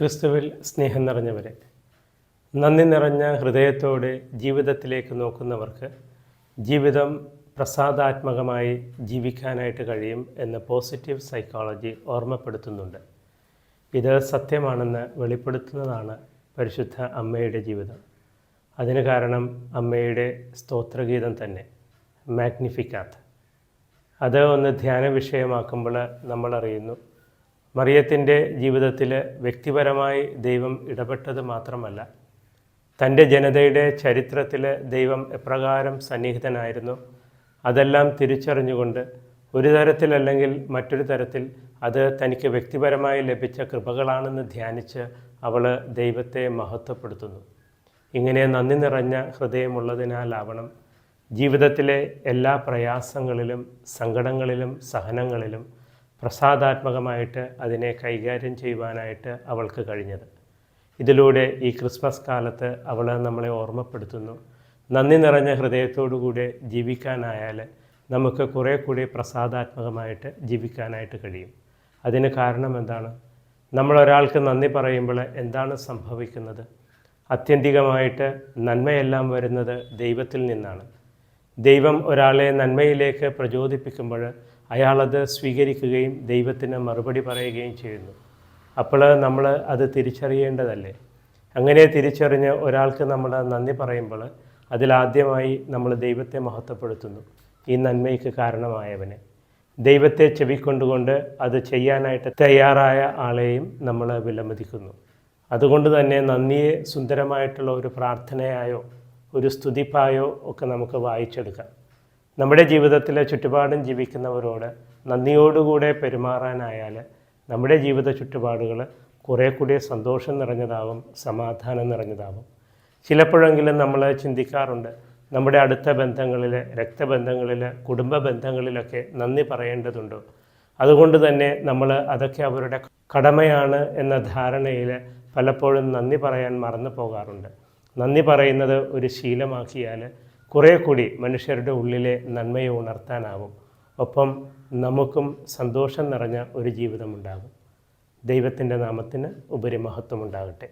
ക്രിസ്തുവിൽ സ്നേഹം നിറഞ്ഞവരെ, നന്ദി നിറഞ്ഞ ഹൃദയത്തോടെ ജീവിതത്തിലേക്ക് നോക്കുന്നവർക്ക് ജീവിതം പ്രസാദാത്മകമായി ജീവിക്കാനായിട്ട് കഴിയും എന്ന് പോസിറ്റീവ് സൈക്കോളജി ഓർമ്മപ്പെടുത്തുന്നുണ്ട്. ഇത് സത്യമാണെന്ന് വെളിപ്പെടുത്തുന്നതാണ് പരിശുദ്ധ അമ്മയുടെ ജീവിതം. അതിന് കാരണം അമ്മയുടെ സ്തോത്രഗീതം തന്നെ, മാഗ്നിഫിക്കാത്ത്. അത് ഒന്ന് ധ്യാന വിഷയമാക്കുമ്പോൾ നമ്മളറിയുന്നു, മറിയത്തിൻ്റെ ജീവിതത്തിൽ വ്യക്തിപരമായി ദൈവം ഇടപെട്ടത് മാത്രമല്ല, തൻ്റെ ജനതയുടെ ചരിത്രത്തിൽ ദൈവം എപ്രകാരം സന്നിഹിതനായിരുന്നു അതെല്ലാം തിരിച്ചറിഞ്ഞുകൊണ്ട് ഒരു തരത്തിലല്ലെങ്കിൽ മറ്റൊരു തരത്തിൽ അത് തനിക്ക് വ്യക്തിപരമായി ലഭിച്ച കൃപകളാണെന്ന് ധ്യാനിച്ച് അവൾ ദൈവത്തെ മഹത്വപ്പെടുത്തുന്നു. ഇങ്ങനെ നന്ദി നിറഞ്ഞ ഹൃദയമുള്ളതിനാലാവണം ജീവിതത്തിലെ എല്ലാ പ്രയാസങ്ങളിലും സങ്കടങ്ങളിലും സഹനങ്ങളിലും പ്രസാദാത്മകമായിട്ട് അതിനെ കൈകാര്യം ചെയ്യുവാനായിട്ട് അവൾക്ക് കഴിഞ്ഞത്. ഇതിലൂടെ ഈ ക്രിസ്മസ് കാലത്ത് അവൾ നമ്മളെ ഓർമ്മപ്പെടുത്തുന്നു, നന്ദി നിറഞ്ഞ ഹൃദയത്തോടുകൂടി ജീവിക്കാനായാൽ നമുക്ക് കുറേ കൂടി പ്രസാദാത്മകമായിട്ട് ജീവിക്കാനായിട്ട് കഴിയും. അതിന് കാരണം എന്താണ്? നമ്മളൊരാൾക്ക് നന്ദി പറയുമ്പോൾ എന്താണ് സംഭവിക്കുന്നത്? ആത്യന്തികമായിട്ട് നന്മയെല്ലാം വരുന്നത് ദൈവത്തിൽ നിന്നാണ്. ദൈവം ഒരാളെ നന്മയിലേക്ക് പ്രചോദിപ്പിക്കുമ്പോൾ അയാളത് സ്വീകരിക്കുകയും ദൈവത്തിന് മറുപടി പറയുകയും ചെയ്യുന്നു. അപ്പോൾ നമ്മൾ അത് തിരിച്ചറിയേണ്ടതല്ലേ? അങ്ങനെ തിരിച്ചറിഞ്ഞ് ഒരാൾക്ക് നമ്മൾ നന്ദി പറയുമ്പോൾ അതിലാദ്യമായി നമ്മൾ ദൈവത്തെ മഹത്വപ്പെടുത്തുന്നു, ഈ നന്മയ്ക്ക് കാരണമായവനെ. ദൈവത്തെ ചെവിക്കൊണ്ടുകൊണ്ട് അത് ചെയ്യാനായിട്ട് തയ്യാറായ ആളെയും നമ്മൾ വിലമതിക്കുന്നു. അതുകൊണ്ട് തന്നെ നന്ദിയെ സുന്ദരമായിട്ടുള്ള ഒരു പ്രാർത്ഥനയായോ ഒരു സ്തുതിപ്പായോ ഒക്കെ നമുക്ക് വായിച്ചെടുക്കാം. നമ്മുടെ ജീവിതത്തിലെ ചുറ്റുപാടും ജീവിക്കുന്നവരോട് നന്ദിയോടുകൂടെ പെരുമാറാനായാൽ നമ്മുടെ ജീവിത ചുറ്റുപാടുകൾ കുറേ കൂടി സന്തോഷം നിറഞ്ഞതാവും, സമാധാനം നിറഞ്ഞതാവും. ചിലപ്പോഴെങ്കിലും നമ്മൾ ചിന്തിക്കാറുണ്ട്, നമ്മുടെ അടുത്ത ബന്ധങ്ങളിൽ, രക്തബന്ധങ്ങളിൽ, കുടുംബ ബന്ധങ്ങളിലൊക്കെ നന്ദി പറയേണ്ടതുണ്ടോ? അതുകൊണ്ട് തന്നെ നമ്മൾ അതൊക്കെ അവരുടെ കടമയാണ് എന്ന ധാരണയിൽ പലപ്പോഴും നന്ദി പറയാൻ മറന്നു പോകാറുണ്ട്. നന്ദി പറയുന്നത് ഒരു ശീലമാക്കിയാൽ കുറേ കൂടി മനുഷ്യരുടെ ഉള്ളിലെ നന്മയെ ഉണർത്താനാവും. ഒപ്പം നമുക്കും സന്തോഷം നിറഞ്ഞ ഒരു ജീവിതമുണ്ടാകും. ദൈവത്തിൻ്റെ നാമത്തിന് ഉപരിമഹത്വമുണ്ടാകട്ടെ.